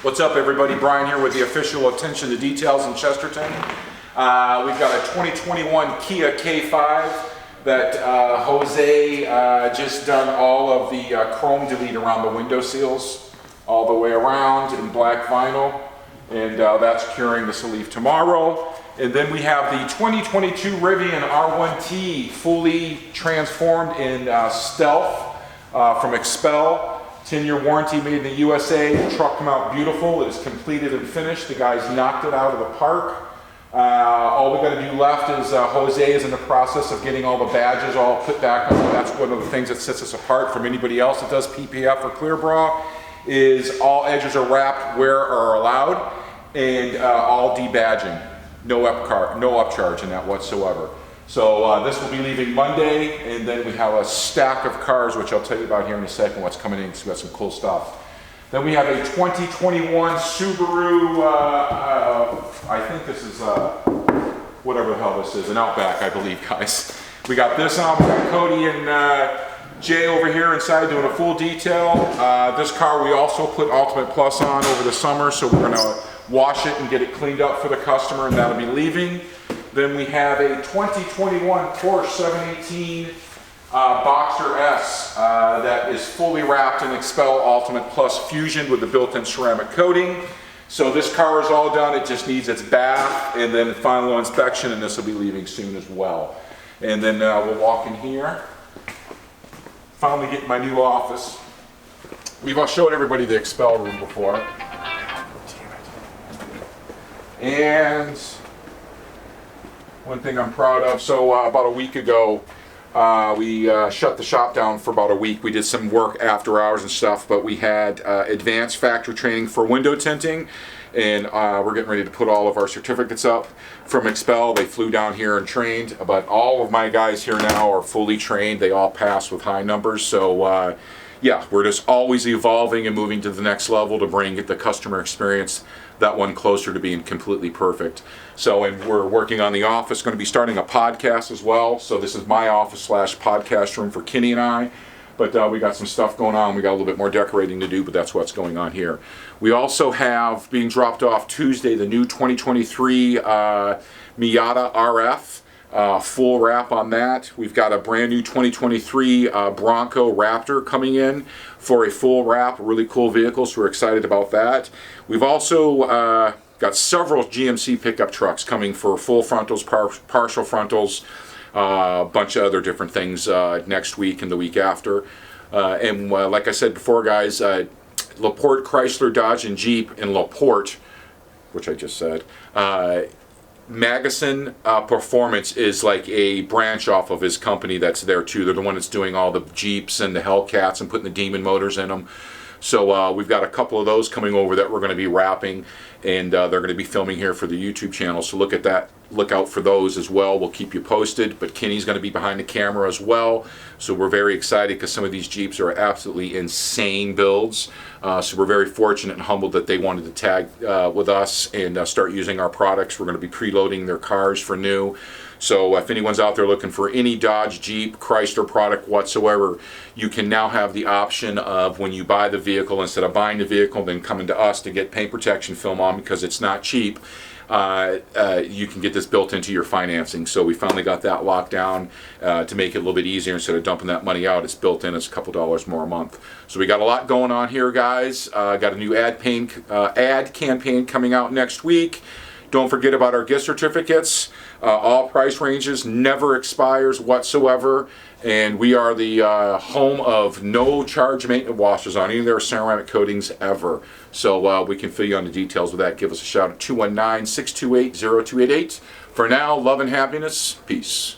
What's up, everybody? Brian here with the official Attention to Details in Chesterton. We've got a 2021 Kia K5 that Jose just done all of the chrome delete around the window seals all the way around in black vinyl, and that's curing. This will leave tomorrow. And then we have the 2022 Rivian R1T fully transformed in stealth from Expel. 10-year warranty, made in the USA. The truck came out beautiful. It is completed and finished. The guys knocked it out of the park. All we got to do left is Jose is in the process of getting all the badges all put back on. That's one of the things that sets us apart from anybody else that does PPF or clear bra, is all edges are wrapped where are allowed, and all debadging. No upcharge in that whatsoever. So this will be leaving Monday, and then we have a stack of cars, which I'll tell you about here in a second, what's coming in, because we've got some cool stuff. Then we have a 2021 Subaru, I think this is, whatever the hell this is, an Outback, I believe, guys. We got this on, we got Cody and Jay over here inside doing a full detail. This car we also put Ultimate Plus on over the summer, so we're gonna wash it and get it cleaned up for the customer, and that'll be leaving. Then we have a 2021 Porsche 718 Boxer S that is fully wrapped in Expel Ultimate Plus Fusion with the built-in ceramic coating. So this car is all done. It just needs its bath and then final inspection, and this will be leaving soon as well. And then we'll walk in here. Finally get my new office. We've showed everybody the Expel room before. And one thing I'm proud of, so about a week ago, we shut the shop down for about a week. We did some work after hours and stuff, but we had advanced factory training for window tinting, and we're getting ready to put all of our certificates up from Expel. They flew down here and trained, but all of my guys here now are fully trained. They all passed with high numbers, so yeah, we're just always evolving and moving to the next level to bring the customer experience that one closer to being completely perfect. So, and we're working on the office, going to be starting a podcast as well. So this is my office / podcast room for Kenny and I. But we got some stuff going on. We got a little bit more decorating to do, but that's what's going on here. We also have, being dropped off Tuesday, the new 2023 Miata RF. Full wrap on that. We've got a brand new 2023 Bronco Raptor coming in for a full wrap, a really cool vehicle, so we're excited about that. We've also got several GMC pickup trucks coming for full frontals, partial frontals, a bunch of other different things next week and the week after. And like I said before, guys, LaPorte Chrysler, Dodge, and Jeep in LaPorte, which I just said, Magasin Performance is like a branch off of his company that's there too. They're the one that's doing all the Jeeps and the Hellcats and putting the Demon motors in them. So we've got a couple of those coming over that we're going to be wrapping, and they're going to be filming here for the YouTube channel. So look at that. Look out for those as well. We'll keep you posted. But Kenny's going to be behind the camera as well. So we're very excited because some of these Jeeps are absolutely insane builds. So we're very fortunate and humbled that they wanted to tag with us and start using our products. We're going to be preloading their cars for new. So if anyone's out there looking for any Dodge, Jeep, Chrysler product whatsoever, you can now have the option of, when you buy the vehicle, instead of buying the vehicle then coming to us to get paint protection film on because it's not cheap, you can get this built into your financing. So we finally got that locked down to make it a little bit easier. Instead of dumping that money out, it's built in. It's a couple dollars more a month. So we got a lot going on here, guys. Got a new ad campaign coming out next week. Don't forget about our gift certificates. All price ranges, never expires whatsoever. And we are the home of no charge maintenance washes on any of their ceramic coatings ever. So we can fill you on the details with that. Give us a shout at 219-628-0288. For now, love and happiness. Peace.